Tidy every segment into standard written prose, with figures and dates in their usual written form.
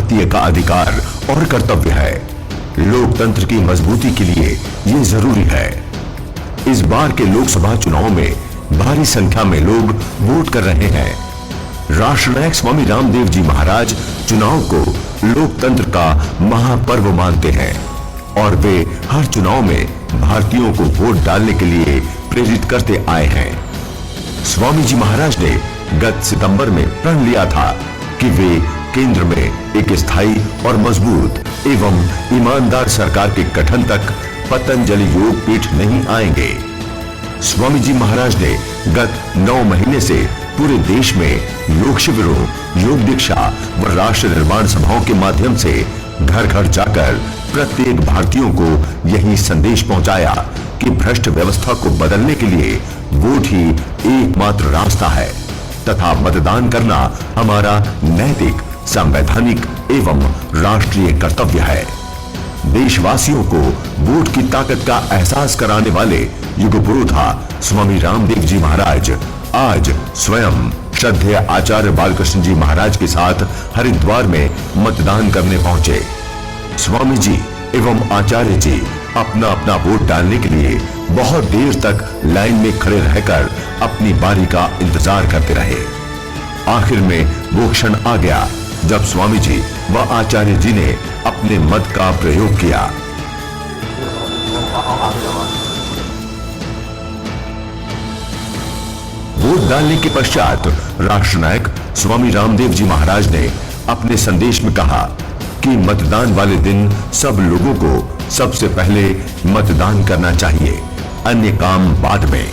भारतीय का अधिकार और कर्तव्य है। लोकतंत्र की मजबूती के लिए ये जरूरी है। इस बार के लोकसभा चुनाव में भारी संख्या में लोग वोट कर रहे हैं। राष्ट्रनायक स्वामी रामदेव जी महाराज चुनाव को लोकतंत्र का महापर्व मानते हैं और वे हर चुनाव में भारतीयों को वोट डालने के लिए प्रेरित करते आए हैं। स्वामी जी महाराज ने गत सितंबर में प्रण लिया था कि वे केंद्र में एक स्थायी और मजबूत एवं ईमानदार सरकार के गठन तक पतंजलि योग पीठ नहीं आएंगे। स्वामी जी महाराज ने गत 9 महीने से पूरे देश में योग शिविरों, योग दीक्षा व राष्ट्र निर्माण सभाओं के माध्यम से घर घर जाकर प्रत्येक भारतीयों को यही संदेश पहुंचाया कि भ्रष्ट व्यवस्था को बदलने के लिए वोट ही एकमात्र रास्ता है तथा मतदान करना हमारा नैतिक, संवैधानिक एवं राष्ट्रीय कर्तव्य है। देशवासियों को वोट की ताकत का एहसास कराने वाले युगपुरुषा स्वामी रामदेव जी महाराज आज स्वयं श्रद्धेय आचार्य बालकृष्ण जी महाराज के साथ हरिद्वार में मतदान करने पहुंचे। स्वामी जी एवं आचार्य जी अपना अपना वोट डालने के लिए बहुत देर तक लाइन में खड़े रहकर अपनी बारी का इंतजार करते रहे। आखिर में वो क्षण आ गया जब स्वामी जी व आचार्य जी ने अपने मत का प्रयोग किया। वोट डालने के पश्चात राष्ट्रनायक स्वामी रामदेव जी महाराज ने अपने संदेश में कहा कि मतदान वाले दिन सब लोगों को सबसे पहले मतदान करना चाहिए, अन्य काम बाद में।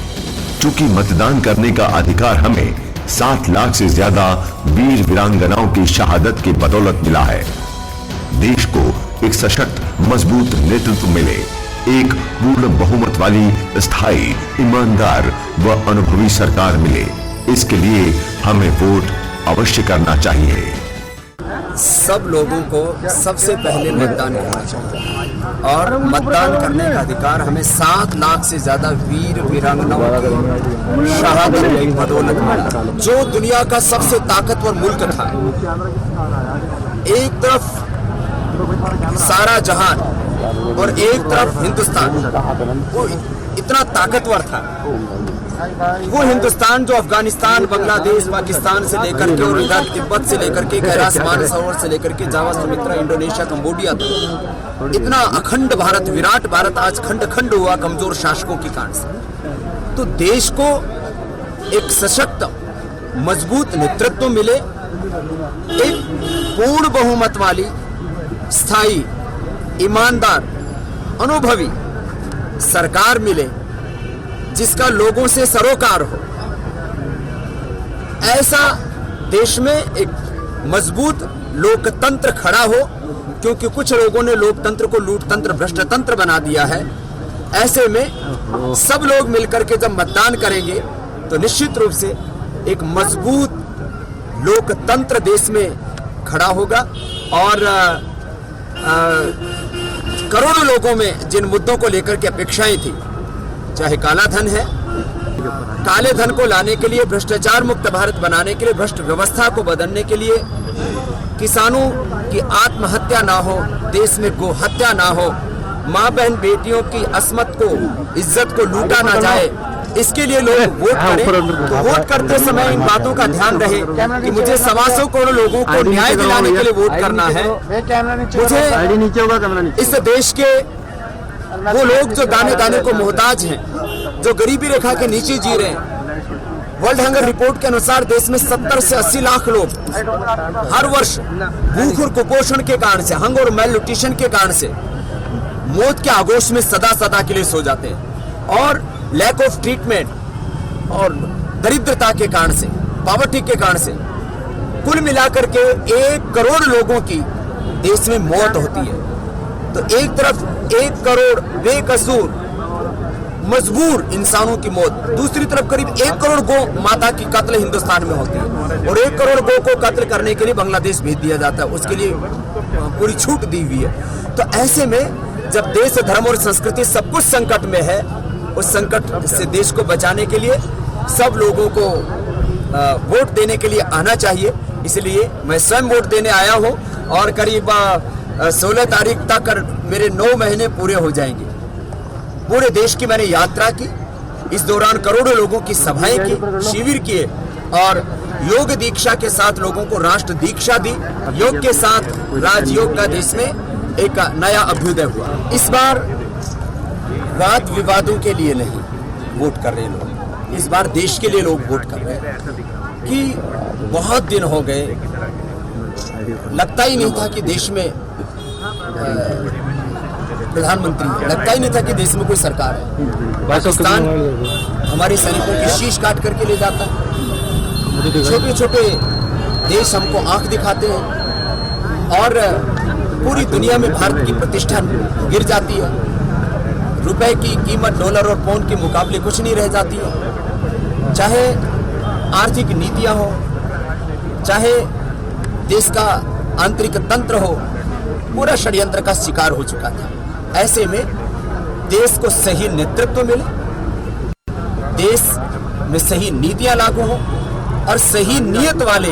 चूंकि मतदान करने का अधिकार हमें 7 लाख से ज्यादा वीर वीरांगनाओं की शहादत की बदौलत मिला है। देश को एक सशक्त, मजबूत नेतृत्व मिले, एक पूर्ण बहुमत वाली स्थायी, ईमानदार व अनुभवी सरकार मिले, इसके लिए हमें वोट अवश्य करना चाहिए। सब लोगों को सबसे पहले मतदान करना चाहिए और मतदान करने का अधिकार हमें 7 लाख से ज्यादा वीर वीरांगनाओं की शहादत की बदौलत मिला। जो दुनिया का सबसे ताकतवर मुल्क था, एक तरफ सारा जहान और एक तरफ हिंदुस्तान, वो इतना ताकतवर था। वो हिंदुस्तान जो अफगानिस्तान, बांग्लादेश, पाकिस्तान से लेकर के और इधर तिब्बत से लेकर के कैलाश मानसरोवर से लेकर के जावा, सुमित्रा, इंडोनेशिया, कंबोडिया तक इतना अखंड भारत, विराट भारत आज खंड खंड हुआ कमजोर शासकों के कारण से। तो देश को एक सशक्त, मजबूत नेतृत्व मिले, एक पूर्ण बहुमत वाली, स्थायी, ईमानदार, अनुभवी सरकार मिले जिसका लोगों से सरोकार हो। ऐसा देश में एक मजबूत लोकतंत्र खड़ा हो, क्योंकि कुछ लोगों ने लोकतंत्र को लूटतंत्र, भ्रष्टतंत्र बना दिया है। ऐसे में सब लोग मिलकर के जब मतदान करेंगे तो निश्चित रूप से एक मजबूत लोकतंत्र देश में खड़ा होगा और करोड़ों लोगों में जिन मुद्दों को लेकर के अपेक्षाएं थी, चाहे काला धन है, काले धन को लाने के लिए, भ्रष्टाचार मुक्त भारत बनाने के लिए, भ्रष्ट व्यवस्था को बदलने के लिए, किसानों की आत्महत्या ना हो, देश में गो हत्या ना हो, माँ बहन बेटियों की अस्मत को, इज्जत को लूटा ना जाए, इसके लिए लोग वोट करें। तो वोट करते समय इन बातों का ध्यान रहे कि मुझे 125 करोड़ लोगों को न्याय दिलाने के लिए वोट करना है। मुझे इस देश के वो लोग जो दाने दाने को मोहताज हैं, जो गरीबी रेखा के नीचे जी रहे हैं, वर्ल्ड हंगर रिपोर्ट के अनुसार देश में 70 से 80 लाख लोग हर वर्ष भूख और कुपोषण के कारण से, हंग और मेल न्यूट्रिशन के कारण से मौत के आगोश में सदा सदा के लिए सो जाते हैं। और लैक ऑफ ट्रीटमेंट और दरिद्रता के कारण से, पॉवर्टी के कारण से कुल मिलाकर के 1 करोड़ लोगों की देश में मौत होती है। तो एक तरफ 1 करोड़ बेकसूर मजबूर इंसानों की मौत, दूसरी तरफ करीब 1 करोड़ गौ माता की कत्ल हिंदुस्तान में होती है और 1 करोड़ गौ को कत्ल करने के लिए बांग्लादेश भेज दिया जाता है, उसके लिए पूरी छूट दी हुई है। तो ऐसे में जब देश, धर्म और संस्कृति सब कुछ संकट में है, उस संकट से देश को बचाने के लिए सब लोगों को वोट देने के लिए आना चाहिए। इसलिए मैं स्वयं वोट देने आया हूँ और करीब 16 तारीख तक मेरे 9 महीने पूरे हो जाएंगे। पूरे देश की मैंने यात्रा की, इस दौरान करोड़ों लोगों की सभाएं की, शिविर किए और योग दीक्षा के साथ लोगों को राष्ट्र दीक्षा दी। योग के साथ राजयोग का देश में एक नया अभ्युदय हुआ। इस बार वाद विवादों के लिए नहीं वोट कर रहे लोग, इस बार देश के लिए लोग वोट कर रहे हैं कि बहुत दिन हो गए, लगता ही नहीं था कि देश में प्रधानमंत्री, लगता ही नहीं था कि देश में कोई सरकार है। पाकिस्तान हमारे सैनिकों की शीश काट करके ले जाता है, छोटे छोटे देश हमको आंख दिखाते हैं और पूरी दुनिया में भारत की प्रतिष्ठा गिर जाती है। रुपए की कीमत डॉलर और पाउंड के मुकाबले कुछ नहीं रह जाती है। चाहे आर्थिक नीतियां हो, चाहे देश का आंतरिक तंत्र हो, पूरा षड्यंत्र का शिकार हो चुका था। ऐसे में देश को सही नेतृत्व मिले, देश में सही नीतियां लागू हो और सही नियत वाले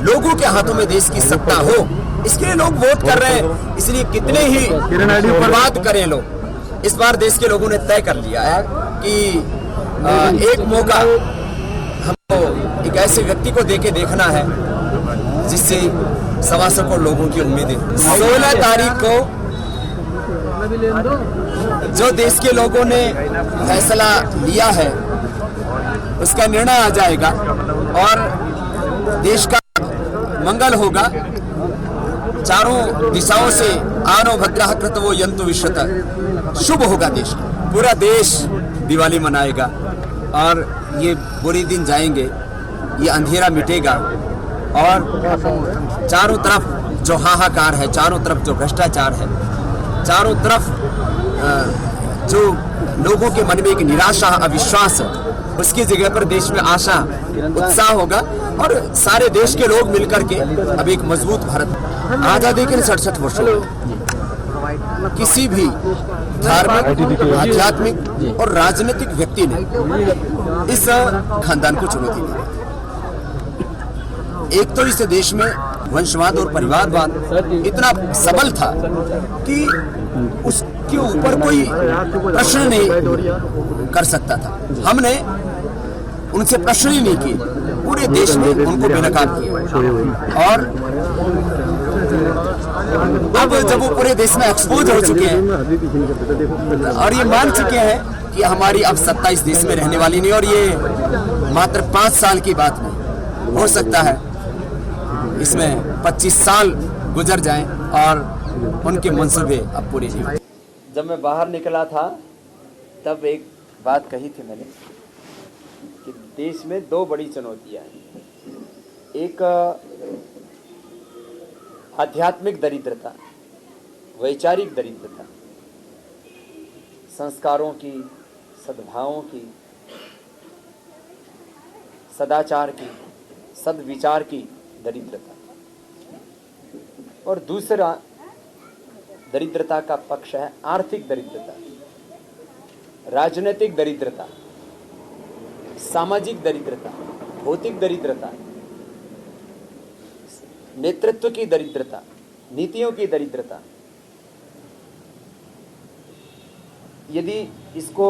लोगों के हाथों में देश की सत्ता हो, इसके लिए लोग वोट कर रहे हैं। इसलिए कितने ही बर्बाद करें लोग, इस बार देश के लोगों ने तय कर लिया है कि एक मौका हमको एक ऐसे व्यक्ति को देके देखना है जिससे 125 करोड़ लोगों की उम्मीदें। 16 तारीख को जो देश के लोगों ने फैसला लिया है उसका निर्णय आ जाएगा और देश का मंगल होगा। चारों दिशाओं से आनो भद्रः कृतवो यन्तु विश्वतः, शुभ होगा देश का। पूरा देश दिवाली मनाएगा और ये बुरे दिन जाएंगे, ये अंधेरा मिटेगा और चारों तरफ जो हाहाकार है, चारों तरफ जो भ्रष्टाचार है, चारों तरफ जो लोगों के मन में एक निराशा, अविश्वास है, उसकी जगह पर देश में आशा, उत्साह होगा और सारे देश के लोग मिलकर के अब एक मजबूत भारत। आजादी के 67 वर्ष किसी भी धार्मिक, आध्यात्मिक और राजनीतिक व्यक्ति ने इस खानदान को चुनौती दी। एक तो इस देश में वंशवाद और परिवारवाद इतना सबल था कि उसके ऊपर कोई प्रश्न नहीं कर सकता था। हमने उनसे प्रश्न ही नहीं किए, पूरे देश में उनको बेनकाब किया और अब जब वो पूरे देश में एक्सपोज हो चुके हैं और ये मान चुके हैं कि हमारी अब सत्ता इस देश में रहने वाली नहीं और ये मात्र 5 साल की बात नहीं, हो सकता है इसमें 25 साल गुजर जाएं और उनके मंसूबे अब पूरे नहीं हों। जब मैं बाहर निकला था तब एक बात कही थी मैंने कि देश में 2 बड़ी चुनौतियां हैं। एक आध्यात्मिक दरिद्रता, वैचारिक दरिद्रता, संस्कारों की, सद्भावों की, सदाचार की, सद्विचार की दरिद्रता, और दूसरा दरिद्रता का पक्ष है आर्थिक दरिद्रता, राजनीतिक दरिद्रता, सामाजिक दरिद्रता, भौतिक दरिद्रता, नेतृत्व की दरिद्रता, नीतियों की दरिद्रता। यदि इसको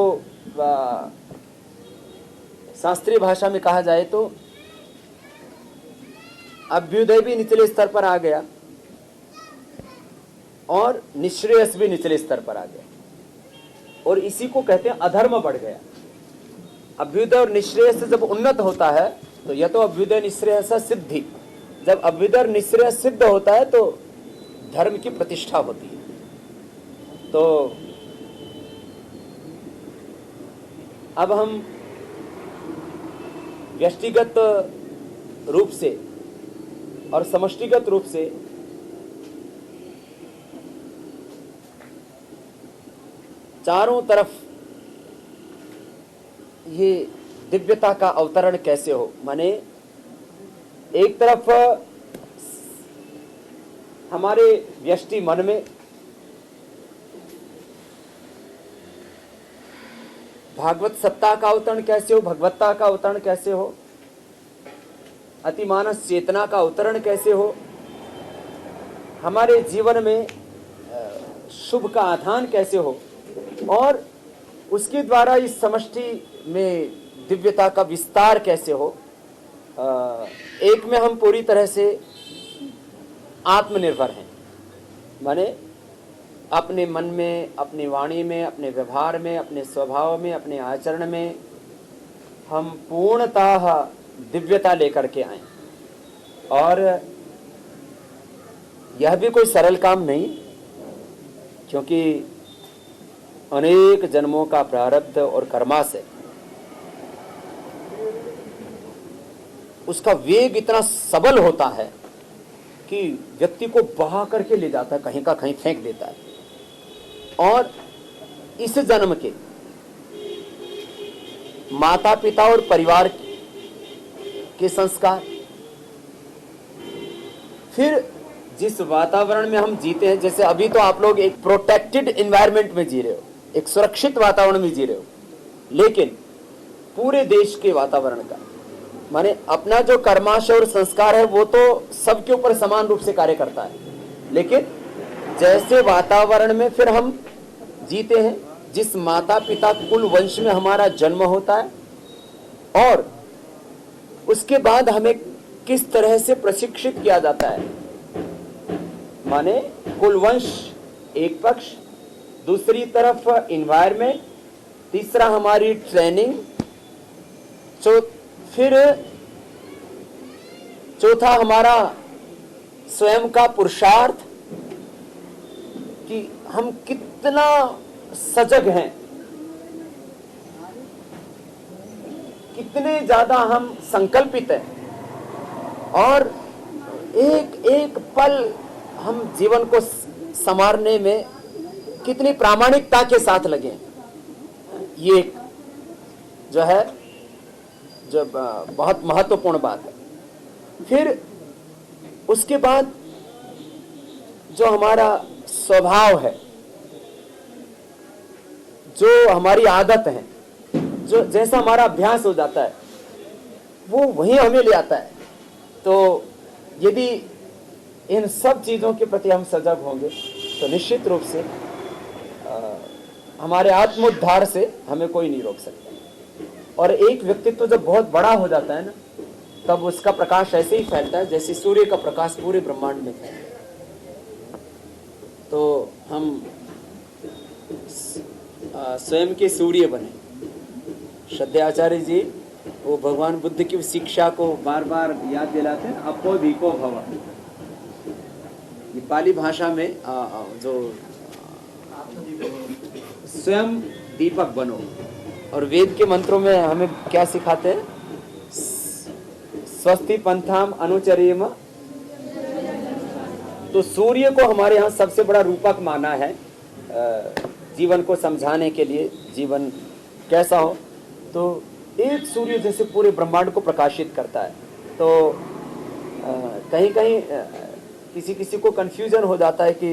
शास्त्रीय भाषा में कहा जाए तो अभ्युदय भी निचले स्तर पर आ गया और निःश्रेयस भी निचले स्तर पर आ गया और इसी को कहते हैं अधर्म बढ़ गया। अभ्युदय और निःश्रेयस जब उन्नत होता है तो यह तो अभ्युदय निःश्रेयस सिद्धि, जब अभ्युदय और निःश्रेयस सिद्ध होता है तो धर्म की प्रतिष्ठा होती है। तो अब हम व्यष्टिगत रूप से और समष्टिगत रूप से चारों तरफ ये दिव्यता का अवतरण कैसे हो, माने एक तरफ हमारे व्यष्टि मन में भागवत सत्ता का अवतरण कैसे हो, भगवत्ता का अवतरण कैसे हो, अतिमानस चेतना का अवतरण कैसे हो, हमारे जीवन में शुभ का आधान कैसे हो और उसके द्वारा इस समष्टि में दिव्यता का विस्तार कैसे हो। एक में हम पूरी तरह से आत्मनिर्भर हैं, माने अपने मन में, अपनी वाणी में, अपने व्यवहार में, अपने स्वभाव में, अपने आचरण में हम पूर्णतः दिव्यता लेकर के आए। और यह भी कोई सरल काम नहीं, क्योंकि अनेक जन्मों का प्रारब्ध और कर्माशय, उसका वेग इतना सबल होता है कि व्यक्ति को बहा करके ले जाता है, कहीं का कहीं फेंक देता है। और इस जन्म के माता पिता और परिवार के संस्कार, फिर जिस वातावरण में हम जीते हैं, जैसे अभी तो आप लोग एक प्रोटेक्टेड एनवायरनमेंट में जी रहे हो, एक सुरक्षित वातावरण में जी रहे हो, लेकिन पूरे देश के वातावरण का, माने अपना जो कर्माशय और संस्कार है वो तो सबके ऊपर समान रूप से कार्य करता है, लेकिन जैसे वातावरण में फिर हम जीते हैं, जिस माता पिता कुल वंश में हमारा जन्म होता है, और उसके बाद हमें किस तरह से प्रशिक्षित किया जाता है, माने कुल वंश एक पक्ष, दूसरी तरफ एनवायरनमेंट, तीसरा हमारी ट्रेनिंग, फिर चौथा हमारा स्वयं का पुरुषार्थ कि हम कितना सजग हैं, कितने ज्यादा हम संकल्पित हैं, और एक एक पल हम जीवन को संवारने में कितनी प्रामाणिकता के साथ लगे। ये एक जो है जो बहुत महत्वपूर्ण बात है। फिर उसके बाद जो हमारा स्वभाव है, जो हमारी आदत है, जो जैसा हमारा अभ्यास हो जाता है वो वहीं हमें ले आता है। तो यदि इन सब चीजों के प्रति हम सजग होंगे तो निश्चित रूप से हमारे आत्मोद्धार से हमें कोई नहीं रोक सकता। और एक व्यक्तित्व जब बहुत बड़ा हो जाता है ना, तब उसका प्रकाश ऐसे ही फैलता है जैसे सूर्य का प्रकाश पूरे ब्रह्मांड में फैलता है। तो हम स्वयं के सूर्य बने। श्रद्धेय आचार्य जी वो भगवान बुद्ध की शिक्षा को बार बार याद दिलाते हैं, अपो दीपो भव। ये पाली भाषा में जो स्वयं दीपक बनो, और वेद के मंत्रों में हमें क्या सिखाते हैं, स्वस्ति पंथाम अनुचरेम। तो सूर्य को हमारे यहाँ सबसे बड़ा रूपक माना है जीवन को समझाने के लिए। जीवन कैसा हो, तो एक सूर्य जैसे पूरे ब्रह्मांड को प्रकाशित करता है। तो कहीं कहीं किसी किसी को कंफ्यूजन हो जाता है कि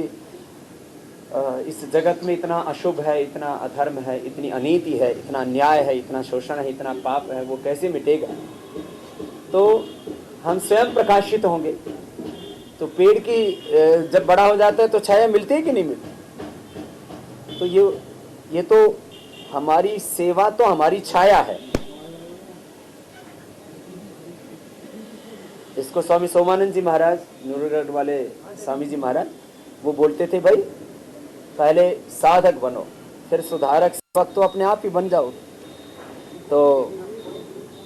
इस जगत में इतना अशुभ है, इतना अधर्म है, इतनी अनीति है, इतना अन्याय है, इतना शोषण है, इतना पाप है, वो कैसे मिटेगा। तो हम स्वयं प्रकाशित होंगे तो पेड़ की जब बड़ा हो जाता है तो छाया मिलती है कि नहीं मिलती। तो ये तो हमारी सेवा तो हमारी छाया है। इसको स्वामी सोमानंद जी महाराज, नूरगढ़ वाले स्वामी जी महाराज, वो बोलते थे, भाई पहले साधक बनो, फिर सुधारक, सेवक तो अपने आप ही बन जाओ। तो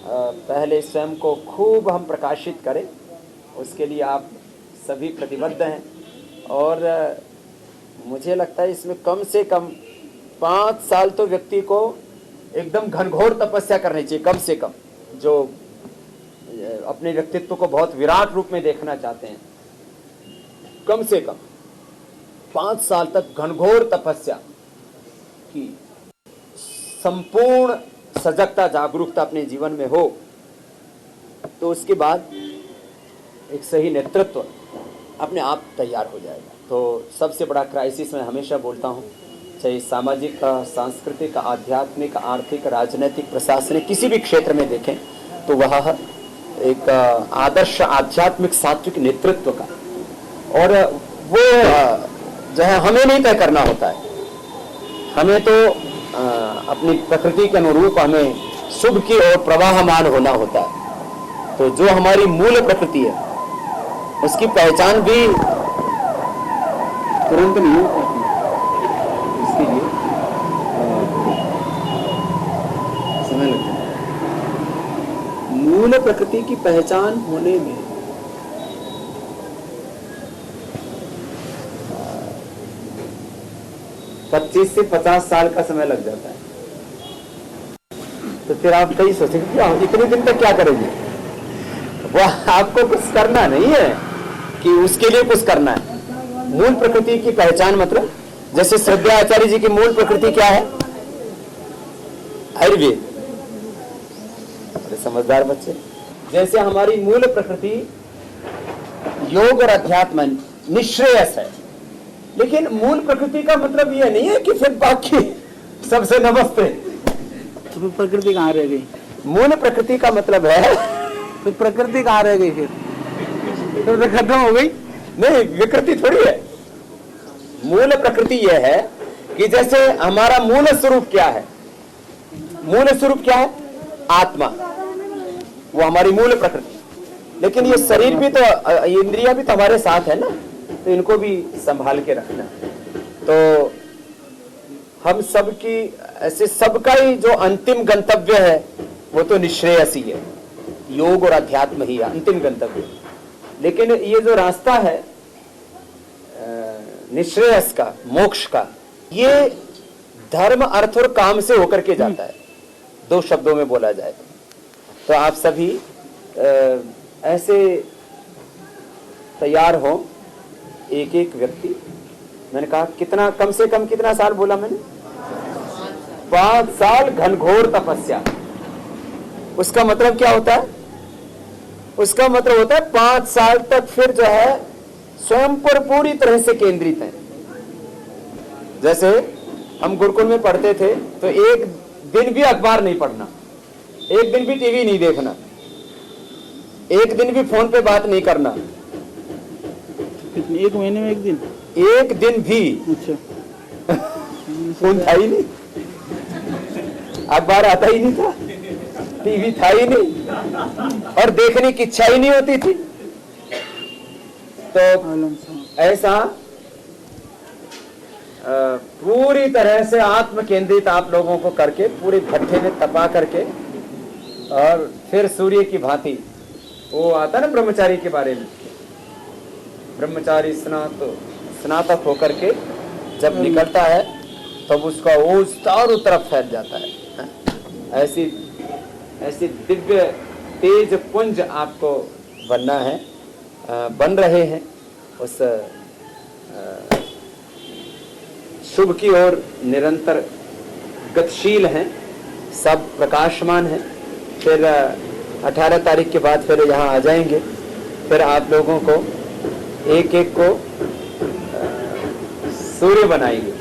पहले स्वयं को खूब हम प्रकाशित करें, उसके लिए आप सभी प्रतिबद्ध हैं। और मुझे लगता है इसमें कम से कम 5 साल तो व्यक्ति को एकदम घनघोर तपस्या करनी चाहिए, कम से कम, जो अपने व्यक्तित्व को बहुत विराट रूप में देखना चाहते हैं। कम से कम 5 साल तक घनघोर तपस्या की संपूर्ण सजगता, जागरूकता अपने जीवन में हो, तो उसके बाद एक सही नेतृत्व अपने आप तैयार हो जाएगा। तो सबसे बड़ा क्राइसिस मैं हमेशा बोलता हूँ, चाहे सामाजिक, सांस्कृतिक, आध्यात्मिक, आर्थिक, राजनीतिक, प्रशासनिक, किसी भी क्षेत्र में देखें तो वह एक आदर्श आध्यात्मिक सात्विक नेतृत्व का, और वो जो है हमें नहीं तय करना होता है। हमें तो अपनी प्रकृति के अनुरूप हमें शुभ की ओर प्रवाहमान होना होता है। तो जो हमारी मूल प्रकृति है उसकी पहचान भी तुरंत नहीं हो पाती। इसके लिए समय लगता है। मूल प्रकृति की पहचान होने में 25 से 50 साल का समय लग जाता है। तो फिर आप कई सोचेंगे कि इतने दिन तक क्या करेंगे। वो आपको कुछ करना नहीं है कि उसके लिए कुछ करना है। मूल प्रकृति की पहचान मतलब जैसे श्रद्धा आचार्य जी की मूल प्रकृति क्या है? आयुर्वेद। समझदार बच्चे। जैसे हमारी मूल प्रकृति योग और अध्यात्म निश्रेयस है, लेकिन मूल प्रकृति का मतलब यह नहीं है कि फिर बाकी सबसे नमस्ते। तो फिर प्रकृति कहाँ रह गई? मूल प्रकृति का मतलब है फिर प्रकृति कहाँ रह गई? फिर खत्म हो गई। नहीं, विकृति थोड़ी है। मूल प्रकृति यह है कि जैसे हमारा मूल स्वरूप क्या है? मूल स्वरूप क्या है? आत्मा। वो हमारी मूल प्रकृति। लेकिन ये शरीर भी तो, इंद्रियां भी तो हमारे साथ है ना, तो इनको भी संभाल के रखना। तो हम सबकी ऐसे सबका ही जो अंतिम गंतव्य है वो तो निश्रेयसी है। योग और अध्यात्म ही है अंतिम गंतव्य। लेकिन ये जो रास्ता है निश्रेयस का, मोक्ष का, ये धर्म अर्थ और काम से होकर के जाता है। दो शब्दों में बोला जाए तो आप सभी ऐसे तैयार हो, एक एक व्यक्ति। मैंने कहा कितना, कम से कम कितना साल बोला मैंने? 5 साल घनघोर तपस्या। उसका मतलब क्या होता है? उसका मतलब होता है 5 साल तक फिर जो है स्वयं पर पूरी तरह से केंद्रित है। जैसे हम गुरुकुल में पढ़ते थे तो एक दिन भी अखबार नहीं पढ़ना, एक दिन भी टीवी नहीं देखना, एक दिन भी फोन पे बात नहीं करना। एक महीने में एक दिन? एक दिन भी। अच्छा। फोन था ही नहीं, अखबार आता ही नहीं था, टीवी था ही नहीं, और देखने की इच्छा ही नहीं होती थी। तो ऐसा पूरी तरह से आत्म केंद्रित आप लोगों को करके पूरे भट्ठे में तपा करके, और फिर सूर्य की भांति वो आता ना ब्रह्मचारी के बारे में, ब्रह्मचारी स्नातक होकर के जब निकलता है तब उसका ओज चारों तरफ फैल जाता है। ऐसी दिव्य तेज पुंज आपको बनना है, बन रहे हैं। उस शुभ की ओर निरंतर गतिशील हैं, सब प्रकाशमान हैं। फिर 18 तारीख के बाद फिर यहाँ आ जाएंगे। फिर आप लोगों को एक एक को सूर्य बनाएंगे,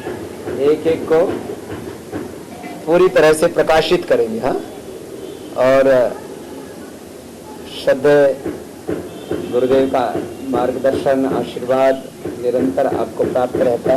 एक एक को पूरी तरह से प्रकाशित करेंगे। हाँ, और श्रद्धेय गुरुदेव का मार्गदर्शन, आशीर्वाद निरंतर आपको प्राप्त रहता है।